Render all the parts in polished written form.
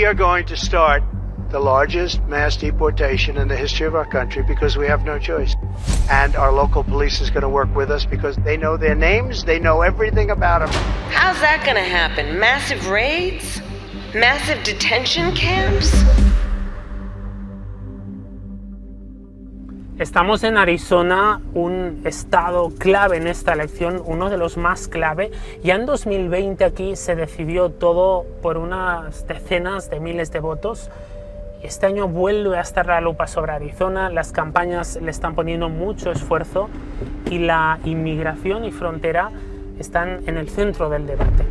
We are going to start the largest mass deportation in the history of our country because we have no choice. And our local police is going to work with us because they know their names, they know everything about them. How's that going to happen? Massive raids? Massive detention camps? Estamos en Arizona, un estado clave en esta elección, uno de los más clave. Ya en 2020 aquí se decidió todo por unas decenas de miles de votos. Este año vuelve a estar la lupa sobre Arizona, las campañas le están poniendo mucho esfuerzo y la inmigración y frontera están en el centro del debate.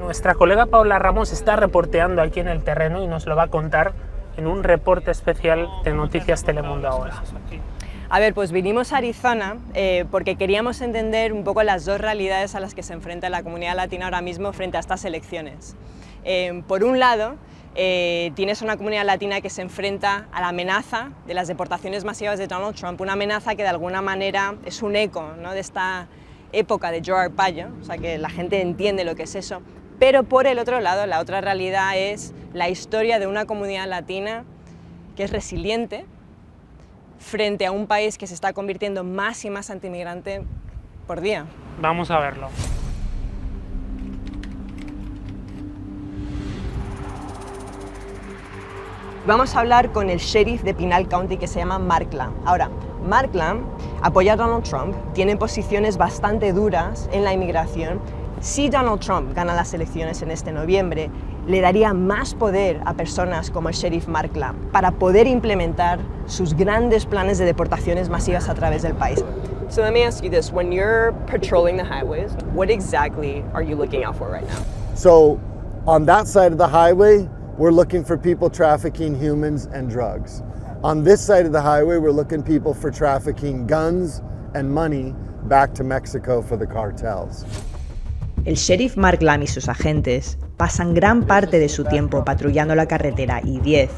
Nuestra colega Paola Ramos está reporteando aquí en el terreno y nos lo va a contar en un reporte especial de Noticias Telemundo ahora. A ver, pues vinimos a Arizona porque queríamos entender un poco las dos realidades a las que se enfrenta la comunidad latina ahora mismo frente a estas elecciones. Por un lado, tienes una comunidad latina que se enfrenta a la amenaza de las deportaciones masivas de Donald Trump, una amenaza que de alguna manera es un eco, ¿no?, de esta época de Joe Arpaio, o sea que la gente entiende lo que es eso. Pero por el otro lado, la otra realidad es la historia de una comunidad latina que es resiliente frente a un país que se está convirtiendo más y más antimigrante por día. Vamos a verlo. Vamos a hablar con el sheriff de Pinal County que se llama Mark Lamb. Ahora, Mark Lamb apoya a Donald Trump, tiene posiciones bastante duras en la inmigración. Si Donald Trump gana las elecciones en este noviembre, le daría más poder a personas como el sheriff Mark Lamb para poder implementar sus grandes planes de deportaciones masivas a través del país. So let me ask you this, when you're patrolling the highways, what exactly are you looking out for right now? So on that side of the highway, we're looking for people trafficking humans and drugs. On this side of the highway, we're looking people for trafficking guns and money back to Mexico for the cartels. El sheriff Mark Lamb y sus agentes pasan gran parte de su tiempo patrullando la carretera I-10.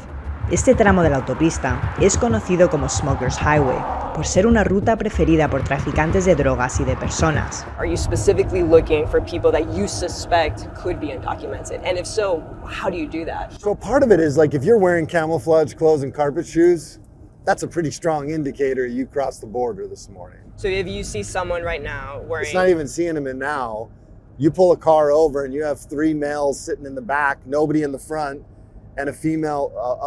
Este tramo de la autopista es conocido como Smokers Highway por ser una ruta preferida por traficantes de drogas y de personas. Are you specifically looking for people that you suspect could be undocumented? And if so, how do you do that? So part of it is like if you're wearing camouflage clothes and carpet shoes, that's a pretty strong indicator you crossed the border this morning. So if you see someone right now wearing... It's not even seeing them in now. You pull a car over and you have three males sitting in the back, nobody in the front, and a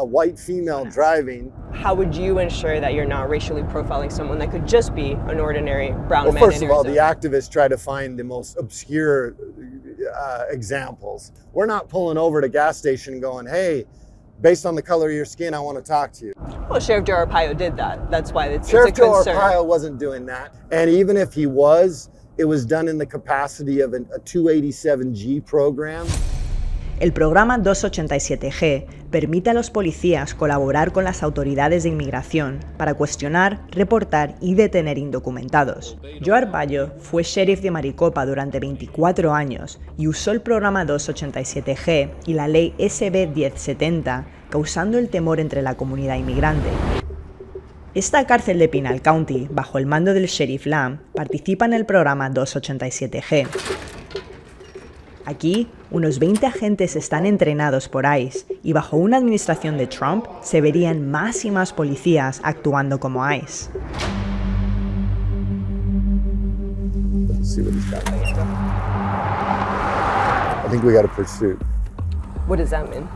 white female driving. How would you ensure that you're not racially profiling someone that could just be an ordinary brown man? Well, first of all, the activists try to find the most obscure examples. We're not pulling over at a gas station going, hey, based on the color of your skin, I want to talk to you. Well, Sheriff Joe Arpaio did that. That's why it's Sheriff a concern. Joe Arpaio wasn't doing that. And even if he was, it was done in the capacity of a 287G program. El programa 287G permite a los policías colaborar con las autoridades de inmigración para cuestionar, reportar y detener indocumentados. Joe Arpaio fue sheriff de Maricopa durante 24 años y usó el programa 287G y la ley SB 1070, causando el temor entre la comunidad inmigrante. Esta cárcel de Pinal County, bajo el mando del sheriff Lamb, participa en el programa 287G. Aquí, unos 20 agentes están entrenados por ICE y bajo una administración de Trump se verían más y más policías actuando como ICE. Let's see what he's got. I think we got a pursuit. What does that mean?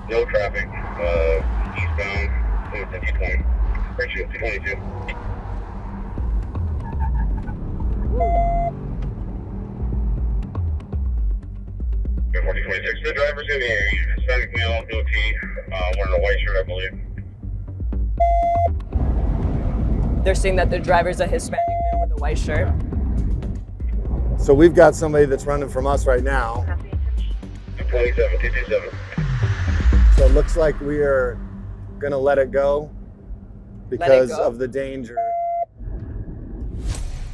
No traffic, eastbound, 220, ratio 222. Good 4026. The driver's in the area. Hispanic male, goatee, wearing a white shirt, I believe. They're saying that the driver's a Hispanic male with a white shirt. So we've got somebody that's running from us right now. 227. So it looks like we are going to let it go because of the danger.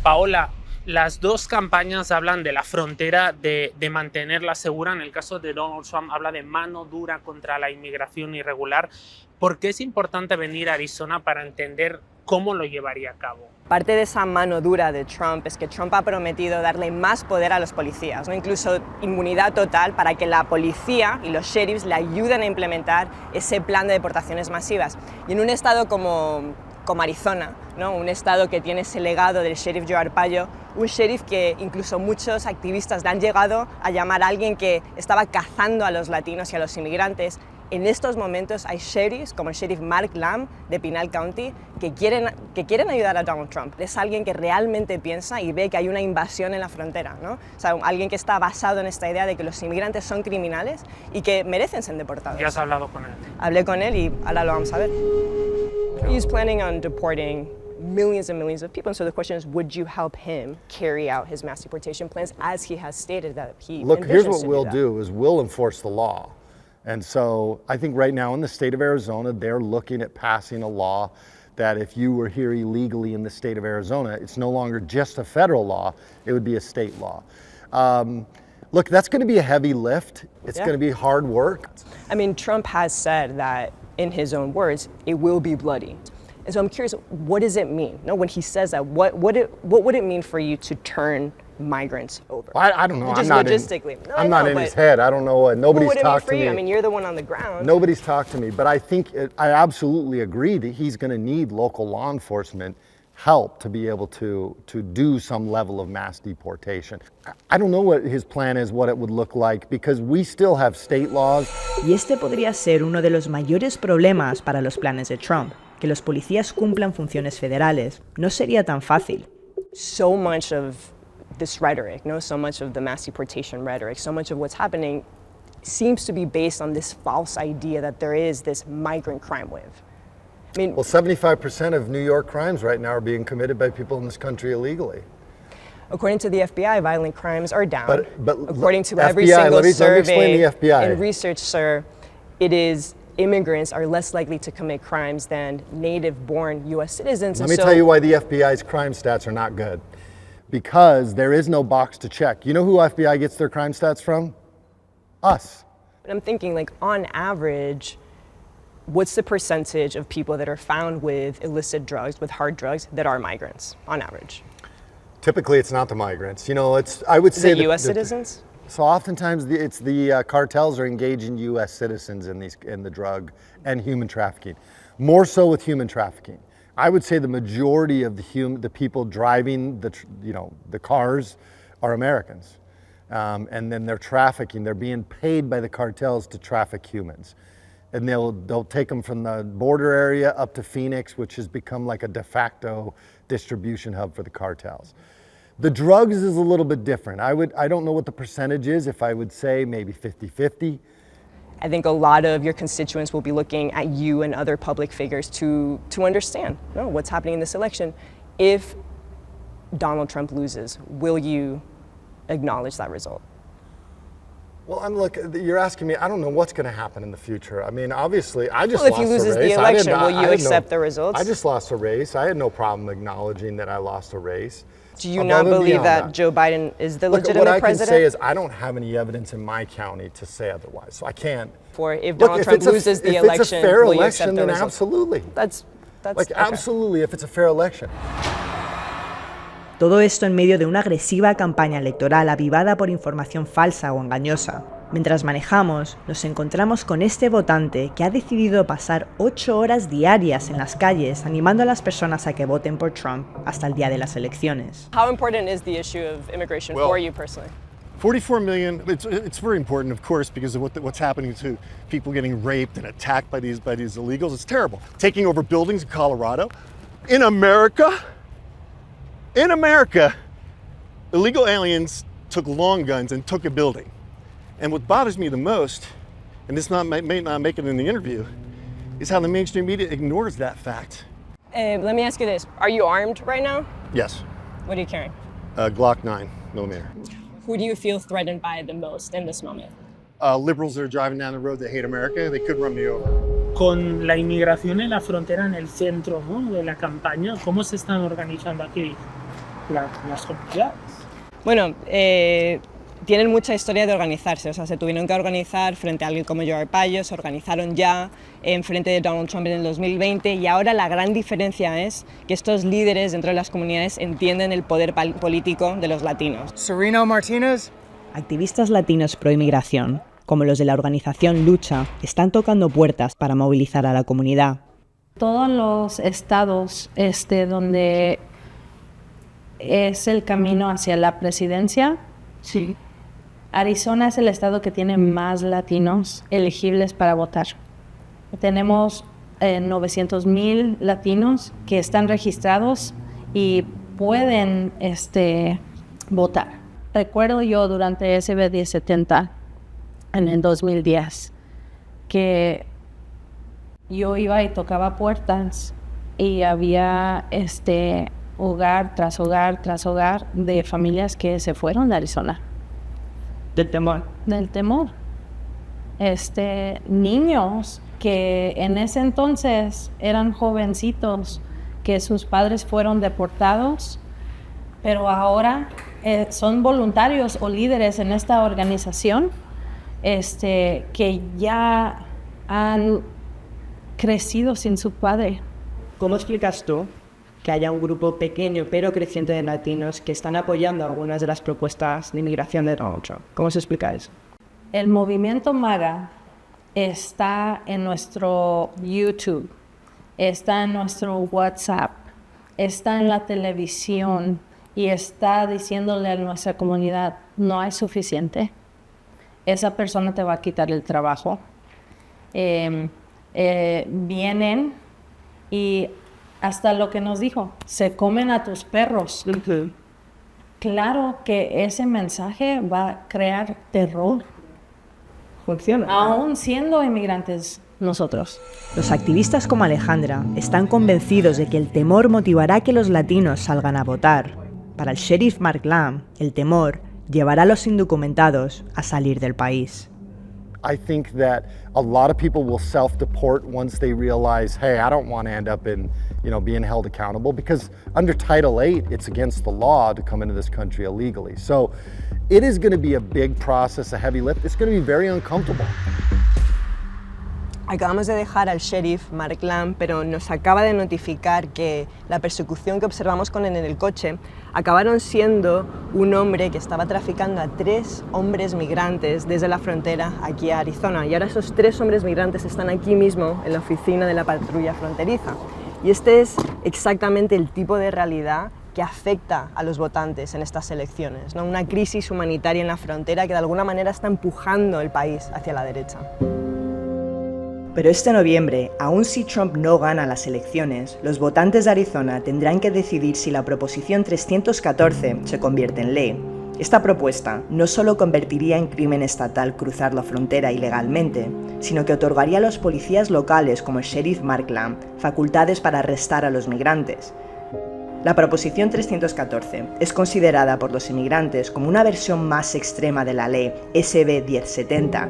Paola, las dos campañas hablan de la frontera, de mantenerla segura. En el caso de Donald Trump habla de mano dura contra la inmigración irregular. ¿Por qué es importante venir a Arizona para entender cómo lo llevaría a cabo. Parte de esa mano dura de Trump es que Trump ha prometido darle más poder a los policías, ¿no? Incluso inmunidad total para que la policía y los sheriffs le ayuden a implementar ese plan de deportaciones masivas. Y en un estado como Arizona, ¿no? Un estado que tiene ese legado del sheriff Joe Arpaio, un sheriff que incluso muchos activistas le han llegado a llamar a alguien que estaba cazando a los latinos y a los inmigrantes. En estos momentos hay sheriffs, como el sheriff Mark Lamb de Pinal County, que quieren ayudar a Donald Trump. Es alguien que realmente piensa y ve que hay una invasión en la frontera, ¿no? O sea, alguien que está basado en esta idea de que los inmigrantes son criminales y que merecen ser deportados. ¿Ya has hablado con él? Hablé con él y ahora lo vamos a ver. He's planning on deporting millions and millions of people, and so the question is, would you help him carry out his mass deportation plans as he has stated that he Look, here's envisions what to we'll that? do is we'll enforce the law. And so I think right now in the state of Arizona, they're looking at passing a law that if you were here illegally in the state of Arizona, it's no longer just a federal law, it would be a state law. Look, that's going to be a heavy lift. It's going to be hard work. I mean, Trump has said that, in his own words, it will be bloody. And so I'm curious, what does it mean? No, when he says that, what would it mean for you to turn migrants over? I don't know. Just I'm not logistically. In, I'm not in his head. I don't know. What Nobody's would it mean talked for to you? me. I mean, you're the one on the ground. Nobody's talked to me, but I think I absolutely agree that he's going to need local law enforcement help to be able to do some level of mass deportation. I don't know what his plan is, what it would look like, because we still have state laws. Y este podría ser uno de los mayores problemas para los planes de Trump, que los policías cumplan funciones federales. No sería tan fácil. So much of this rhetoric, no, so much of the mass deportation rhetoric, so much of what's happening seems to be based on this false idea that there is this migrant crime wave. I mean, Well, 75% of New York crimes right now are being committed by people in this country illegally. according to the FBI, violent crimes are down. But according to FBI, every single let me explain survey the FBI. and research, sir, it is immigrants are less likely to commit crimes than native-born U.S. citizens. Let me tell you why the FBI's crime stats are not good. Because there is no box to check. You know who FBI gets their crime stats from? Us. I'm thinking, like, on average, what's the percentage of people that are found with illicit drugs, with hard drugs, that are migrants, on average? Typically, it's not the migrants. You know, I would Is say it U.S. citizens? So oftentimes it's the cartels are engaging U.S. citizens in the drug and human trafficking. More so with human trafficking. I would say the majority of the people driving the cars are Americans, and then they're trafficking. They're being paid by the cartels to traffic humans, and they'll take them from the border area up to Phoenix, which has become like a de facto distribution hub for the cartels. The drugs is a little bit different. I don't know what the percentage is. If I would say maybe 50-50. I think a lot of your constituents will be looking at you and other public figures to understand what's happening in this election. If Donald Trump loses, will you acknowledge that result? Well, you're asking me, I don't know what's going to happen in the future. I mean, obviously, I just Well, lost if he loses a race. the election, will you accept the results? I just lost a race. I had no problem acknowledging that I lost a race. Do you Above not and believe beyond that Joe Biden is the Look, legitimate what I president? can say is I don't have any evidence in my county to say otherwise, so I can't. For if Look, Donald if Trump it's a- loses the if it's a election, fair will you election, accept the then results? absolutely. That's Like, okay. absolutely, if it's a fair election. Todo esto en medio de una agresiva campaña electoral avivada por información falsa o engañosa. Mientras manejamos, nos encontramos con este votante que ha decidido pasar 8 horas diarias en las calles animando a las personas a que voten por Trump hasta el día de las elecciones. How important is the issue of immigration Well, for you personally? 44 million, it's very important, of course, because of what's happening to people getting raped and attacked by these illegals. It's terrible. Taking over buildings in Colorado. In America, illegal aliens took long guns and took a building. And what bothers me the most, and this may not make it in the interview, is how the mainstream media ignores that fact. Let me ask you this. Are you armed right now? Yes, What are you carrying? Glock 9mm. Who do you feel threatened by the most in this moment? Liberals that are driving down the road that hate America, they could run me over. Con la inmigración en la frontera en el centro, ¿no?, de la campaña, ¿cómo se están organizando aquí las comunidades? Bueno, tienen mucha historia de organizarse, o sea, se tuvieron que organizar frente a alguien como Joe Arpaio, se organizaron ya en frente de Donald Trump en el 2020 y ahora la gran diferencia es que estos líderes dentro de las comunidades entienden el poder político de los latinos. Sereno Martínez. Activistas latinos pro inmigración, como los de la organización Lucha, están tocando puertas para movilizar a la comunidad. Todos los estados donde es el camino hacia la presidencia, sí. Arizona es el estado que tiene más latinos elegibles para votar. Tenemos 900,000 latinos que están registrados y pueden votar. Recuerdo yo durante SB 1070 en el 2010 que yo iba y tocaba puertas y había hogar tras hogar tras hogar de familias que se fueron de Arizona. Del temor. Del temor. Niños que en ese entonces eran jovencitos, que sus padres fueron deportados, pero ahora son voluntarios o líderes en esta organización, que ya han crecido sin su padre. ¿Cómo explicas tú que haya un grupo pequeño pero creciente de latinos que están apoyando algunas de las propuestas de inmigración de Donald Trump? ¿Cómo se explica eso? El movimiento MAGA está en nuestro YouTube, está en nuestro WhatsApp, está en la televisión y está diciéndole a nuestra comunidad, no hay suficiente, esa persona te va a quitar el trabajo. Vienen y hasta lo que nos dijo, se comen a tus perros. Uh-huh. Claro que ese mensaje va a crear terror. Funciona. Aún siendo inmigrantes nosotros. Los activistas como Alejandra están convencidos de que el temor motivará a que los latinos salgan a votar. Para el sheriff Mark Lamb, el temor llevará a los indocumentados a salir del país. I think that a lot of people will self-deport once they realize, hey, I don't want to end up in, being held accountable, because under Title VIII, it's against the law to come into this country illegally. So it is going to be a big process, a heavy lift. It's going to be very uncomfortable. Acabamos de dejar al sheriff Mark Lamb, pero nos acaba de notificar que la persecución que observamos con él en el coche acabaron siendo un hombre que estaba traficando a 3 hombres migrantes desde la frontera aquí a Arizona. Y ahora esos 3 hombres migrantes están aquí mismo en la oficina de la patrulla fronteriza. Y este es exactamente el tipo de realidad que afecta a los votantes en estas elecciones, ¿no? Una crisis humanitaria en la frontera que de alguna manera está empujando el país hacia la derecha. Pero este noviembre, aun si Trump no gana las elecciones, los votantes de Arizona tendrán que decidir si la Proposición 314 se convierte en ley. Esta propuesta no solo convertiría en crimen estatal cruzar la frontera ilegalmente, sino que otorgaría a los policías locales como el sheriff Mark Lamb facultades para arrestar a los migrantes. La Proposición 314 es considerada por los inmigrantes como una versión más extrema de la ley SB 1070,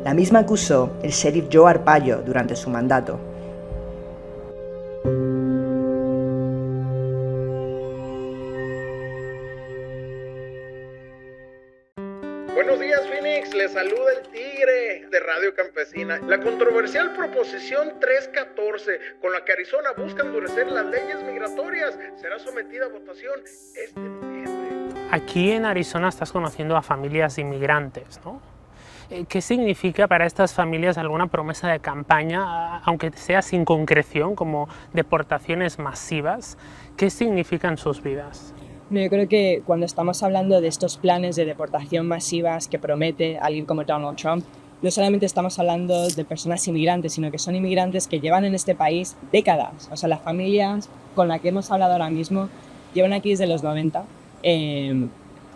la misma que usó el sheriff Joe Arpaio durante su mandato. Buenos días, Phoenix. Les saluda el Tigre de Radio Campesina. La controversial Proposición 314, con la que Arizona busca endurecer las leyes migratorias, será sometida a votación este noviembre. Aquí en Arizona estás conociendo a familias inmigrantes, ¿no? ¿Qué significa para estas familias alguna promesa de campaña, aunque sea sin concreción, como deportaciones masivas? ¿Qué significa en sus vidas? Yo creo que cuando estamos hablando de estos planes de deportación masivas que promete alguien como Donald Trump, no solamente estamos hablando de personas inmigrantes, sino que son inmigrantes que llevan en este país décadas. O sea, las familias con las que hemos hablado ahora mismo llevan aquí desde los 90.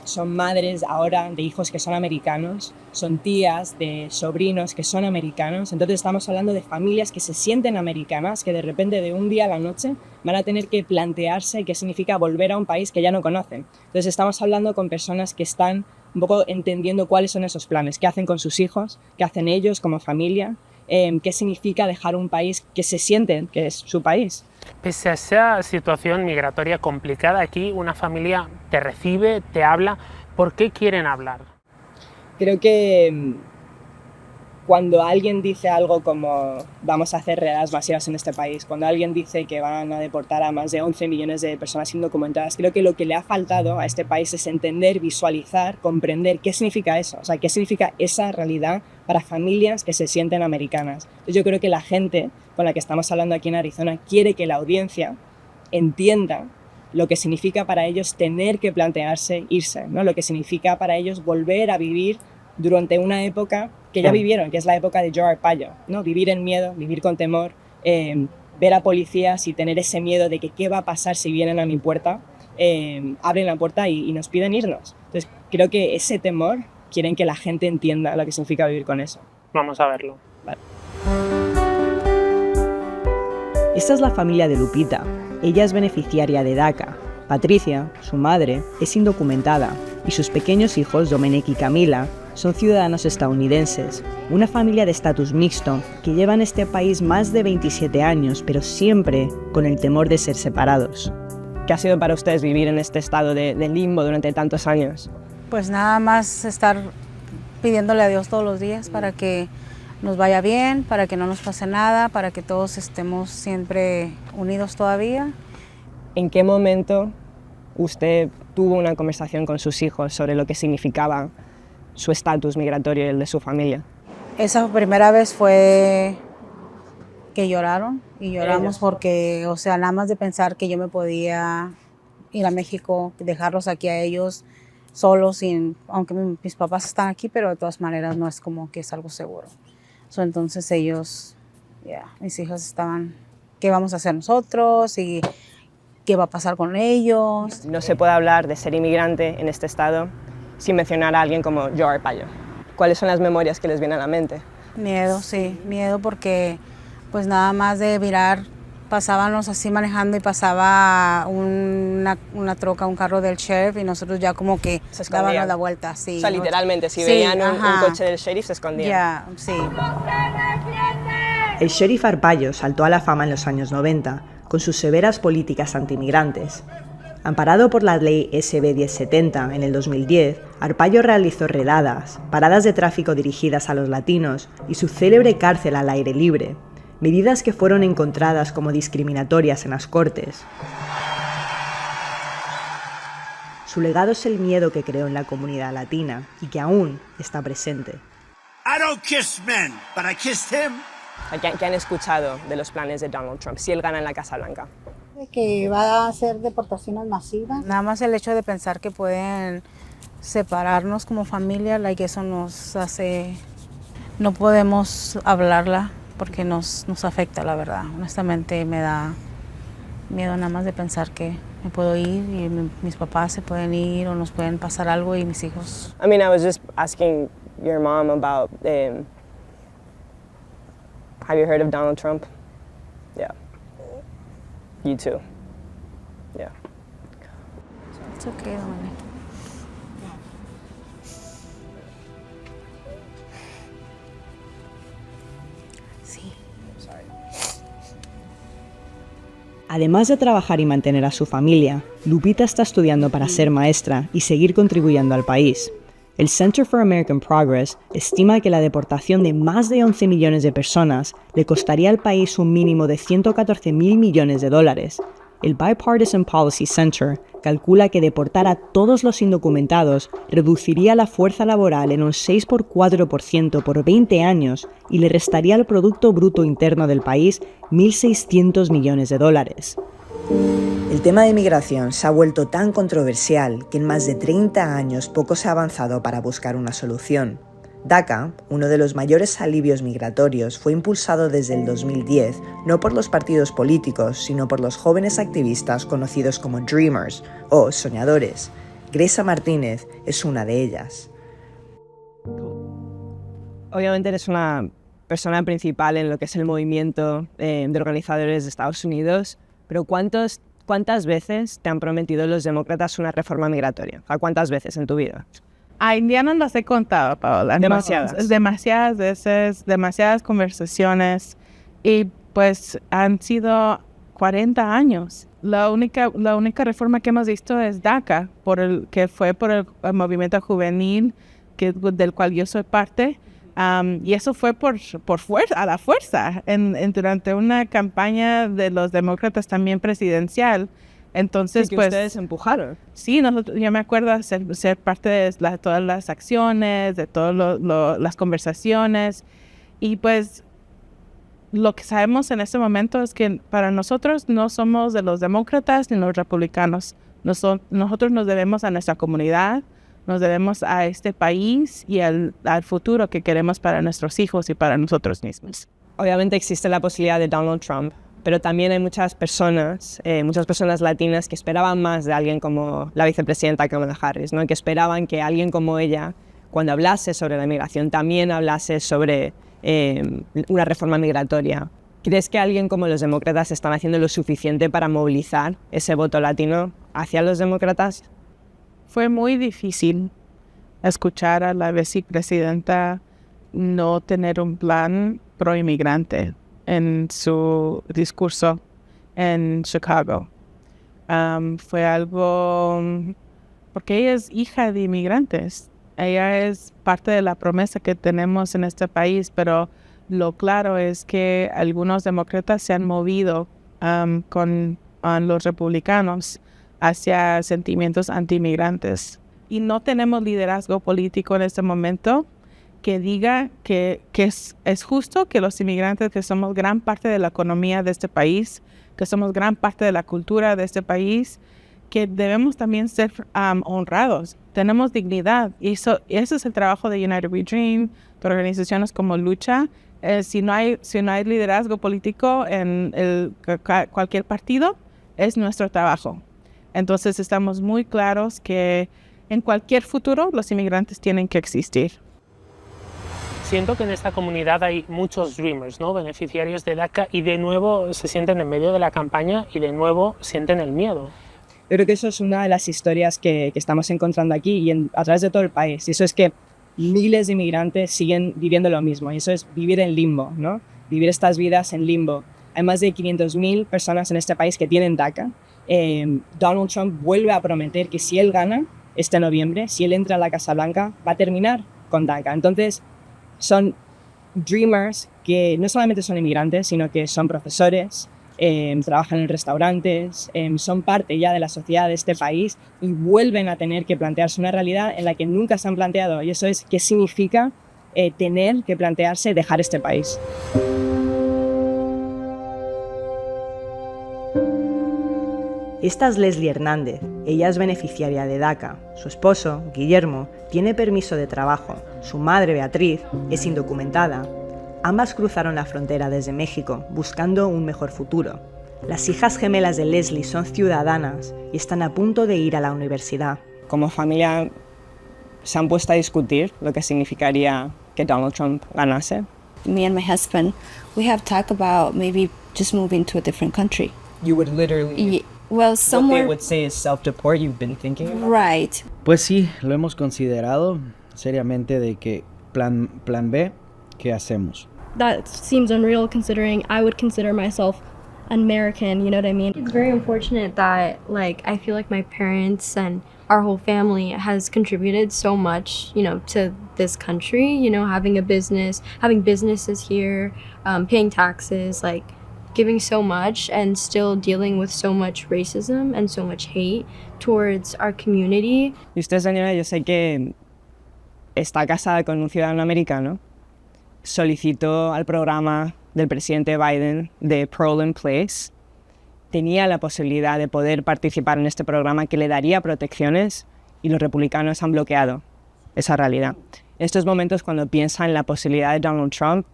Son madres ahora de hijos que son americanos, son tías de sobrinos que son americanos. Entonces estamos hablando de familias que se sienten americanas, que de repente de un día a la noche van a tener que plantearse qué significa volver a un país que ya no conocen. Entonces estamos hablando con personas que están un poco entendiendo cuáles son esos planes, qué hacen con sus hijos, qué hacen ellos como familia, qué significa dejar un país que se sienten que es su país. Pese a esa situación migratoria complicada, aquí una familia te recibe, te habla, ¿Por qué quieren hablar? Creo que cuando alguien dice algo como vamos a hacer redadas masivas en este país, cuando alguien dice que van a deportar a más de 11 millones de personas indocumentadas, creo que lo que le ha faltado a este país es entender, visualizar, comprender qué significa eso, o sea, qué significa esa realidad para familias que se sienten americanas. Entonces yo creo que la gente con la que estamos hablando aquí en Arizona quiere que la audiencia entienda lo que significa para ellos tener que plantearse irse, ¿no? Lo que significa para ellos volver a vivir durante una época que ya vivieron, que es la época de Joe Arpaio, ¿no? Vivir en miedo, vivir con temor, ver a policías y tener ese miedo de que qué va a pasar si vienen a mi puerta, abren la puerta y nos piden irnos. Entonces creo que ese temor quieren que la gente entienda lo que significa vivir con eso. Vamos a verlo. Vale. Esta es la familia de Lupita. Ella es beneficiaria de DACA. Patricia, su madre, es indocumentada y sus pequeños hijos, Dominic y Camila, son ciudadanos estadounidenses, una familia de estatus mixto que lleva en este país más de 27 años, pero siempre con el temor de ser separados. ¿Qué ha sido para ustedes vivir en este estado de limbo durante tantos años? Pues nada más estar pidiéndole a Dios todos los días para que nos vaya bien, para que no nos pase nada, para que todos estemos siempre unidos todavía. ¿En qué momento usted tuvo una conversación con sus hijos sobre lo que significaba su estatus migratorio y el de su familia? Esa primera vez fue que lloraron y lloramos porque, o sea, nada más de pensar que yo me podía ir a México, dejarlos aquí a ellos solos, aunque mis papás están aquí, pero de todas maneras no es como que es algo seguro. Entonces ellos, mis hijos estaban, ¿qué vamos a hacer nosotros? Y ¿qué va a pasar con ellos? No se puede hablar de ser inmigrante en este estado sin mencionar a alguien como Joe Arpaio. ¿Cuáles son las memorias que les vienen a la mente? Miedo, sí, miedo porque pues nada más de mirar, pasábamos así manejando y pasaba una troca, un carro del sheriff y nosotros ya como que dábamos la vuelta. Sí, o sea, literalmente, si veían un coche del sheriff se escondían. Ya, sí. El sheriff Arpaio saltó a la fama en los años 90 con sus severas políticas antimigrantes. Amparado por la ley SB 1070 en el 2010, Arpaio realizó redadas, paradas de tráfico dirigidas a los latinos y su célebre cárcel al aire libre, medidas que fueron encontradas como discriminatorias en las cortes. Su legado es el miedo que creó en la comunidad latina y que aún está presente. I don't kiss men, but I kissed him. ¿Qué han escuchado de los planes de Donald Trump si él gana en la Casa Blanca? Que va a hacer deportaciones masivas. Nada más el hecho de pensar que pueden separarnos como familia, eso nos hace, no podemos hablarla porque nos afecta, la verdad. Honestamente me da miedo nada más de pensar que me puedo ir y mis papás se pueden ir o nos pueden pasar algo y mis hijos. I mean, I was just asking your mom about, have you heard of Donald Trump? Yeah. You too. Yeah. It's okay, Dominic. Sí. Además de trabajar y mantener a su familia, Lupita está estudiando para ser maestra y seguir contribuyendo al país. El Center for American Progress estima que la deportación de más de 11 millones de personas le costaría al país un mínimo de 114.000 millones de dólares. El Bipartisan Policy Center calcula que deportar a todos los indocumentados reduciría la fuerza laboral en un 6,4% por 20 años y le restaría al Producto Bruto Interno del país 1.600 millones de dólares. El tema de inmigración se ha vuelto tan controversial que en más de 30 años poco se ha avanzado para buscar una solución. DACA, uno de los mayores alivios migratorios, fue impulsado desde el 2010 no por los partidos políticos, sino por los jóvenes activistas conocidos como Dreamers o soñadores. Gresa Martínez es una de ellas. Obviamente eres una persona principal en lo que es el movimiento de organizadores de Estados Unidos, pero ¿cuántas veces te han prometido los demócratas una reforma migratoria? ¿Cuántas veces en tu vida? Ay, ya no las he contado, Paola. Demasiadas. No, demasiadas veces, demasiadas conversaciones y pues han sido 40 años. La única reforma que hemos visto es DACA, que fue por el movimiento juvenil del cual yo soy parte. Y eso fue a la fuerza, durante una campaña de los demócratas también presidencial. Entonces, que pues, ustedes empujaron. Sí, yo me acuerdo ser parte de todas las acciones, de todas las conversaciones. Y pues, lo que sabemos en este momento es que para nosotros no somos de los demócratas ni los republicanos. Nosotros nos debemos a nuestra comunidad, nos debemos a este país y al futuro que queremos para nuestros hijos y para nosotros mismos. Obviamente existe la posibilidad de Donald Trump, pero también hay muchas personas latinas que esperaban más de alguien como la vicepresidenta Kamala Harris, ¿no? Que esperaban que alguien como ella, cuando hablase sobre la migración, también hablase sobre una reforma migratoria. ¿Crees que alguien como los demócratas están haciendo lo suficiente para movilizar ese voto latino hacia los demócratas? Fue muy difícil escuchar a la vicepresidenta no tener un plan pro-inmigrante en su discurso en Chicago. Fue algo porque ella es hija de inmigrantes. Ella es parte de la promesa que tenemos en este país, pero lo claro es que algunos demócratas se han movido con los republicanos hacia sentimientos anti-inmigrantes. Y no tenemos liderazgo político en este momento que diga que es justo que los inmigrantes, que somos gran parte de la economía de este país, que somos gran parte de la cultura de este país, que debemos también ser honrados. Tenemos dignidad. Y ese es el trabajo de United We Dream, de organizaciones como Lucha. Si no hay liderazgo político en cualquier partido, es nuestro trabajo. Entonces estamos muy claros que en cualquier futuro los inmigrantes tienen que existir. Siento que en esta comunidad hay muchos dreamers, ¿no? Beneficiarios de DACA, y de nuevo se sienten en medio de la campaña y de nuevo sienten el miedo. Yo creo que eso es una de las historias que estamos encontrando aquí y a través de todo el país. Y eso es que miles de inmigrantes siguen viviendo lo mismo. Y eso es vivir en limbo, ¿no? Vivir estas vidas en limbo. Hay más de 500,000 personas en este país que tienen DACA. Donald Trump vuelve a prometer que si él gana este noviembre, si él entra a la Casa Blanca, va a terminar con DACA. Entonces, son dreamers que no solamente son inmigrantes, sino que son profesores, trabajan en restaurantes, son parte ya de la sociedad de este país y vuelven a tener que plantearse una realidad en la que nunca se han planteado. Y eso es qué significa tener que plantearse dejar este país. Esta es Leslie Hernández. Ella es beneficiaria de DACA. Su esposo, Guillermo, tiene permiso de trabajo. Su madre, Beatriz, es indocumentada. Ambas cruzaron la frontera desde México, buscando un mejor futuro. Las hijas gemelas de Leslie son ciudadanas y están a punto de ir a la universidad. Como familia, ¿se han puesto a discutir lo que significaría que Donald Trump ganase? Me and my husband, we have talked about maybe just moving to a different country. You would literally... Well, somewhere... What they would say is self-deport. You've been thinking about Right. Pues sí, lo hemos considerado seriamente de que plan B, ¿qué hacemos? That seems unreal considering I would consider myself American, you know what I mean? It's very unfortunate that, I feel like my parents and our whole family has contributed so much, to this country, having a business, having businesses here, paying taxes, giving so much and still dealing with so much racism and so much hate towards our community. Y usted, señora, yo sé que está casada con un ciudadano americano. Solicitó al programa del presidente Biden de Parole in Place. Tenía la posibilidad de poder participar en este programa que le daría protecciones y los republicanos han bloqueado esa realidad. En estos momentos, cuando piensa en la posibilidad de Donald Trump,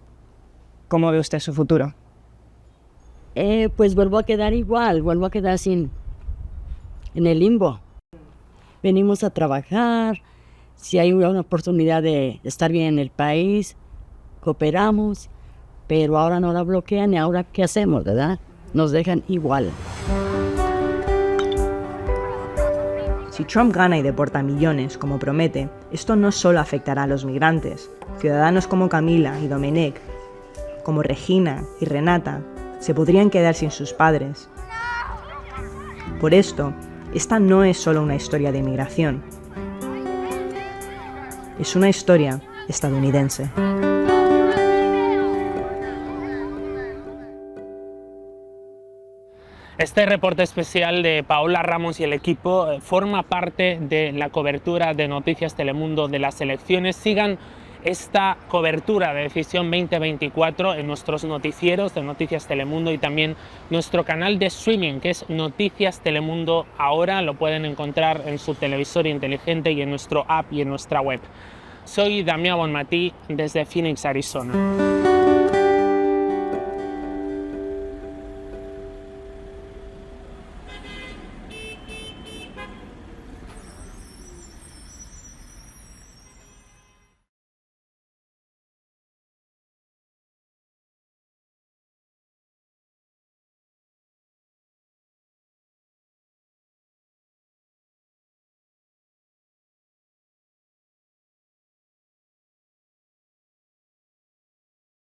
¿cómo ve usted su futuro? Pues vuelvo a quedar igual, vuelvo a quedar en el limbo. Venimos a trabajar, si hay una oportunidad de estar bien en el país, cooperamos, pero ahora no la bloquean y ahora ¿qué hacemos, verdad? Nos dejan igual. Si Trump gana y deporta millones, como promete, esto no solo afectará a los migrantes. Ciudadanos como Camila y Domenech, como Regina y Renata, se podrían quedar sin sus padres, Por esto, esta no es solo una historia de inmigración, es una historia estadounidense. Este reporte especial de Paola Ramos y el equipo forma parte de la cobertura de Noticias Telemundo de las elecciones. Sigan esta cobertura de Decisión 2024 en nuestros noticieros de Noticias Telemundo y también nuestro canal de streaming, que es Noticias Telemundo Ahora. Lo pueden encontrar en su televisor inteligente y en nuestro app y en nuestra web. Soy Damián Bonmatí desde Phoenix, Arizona.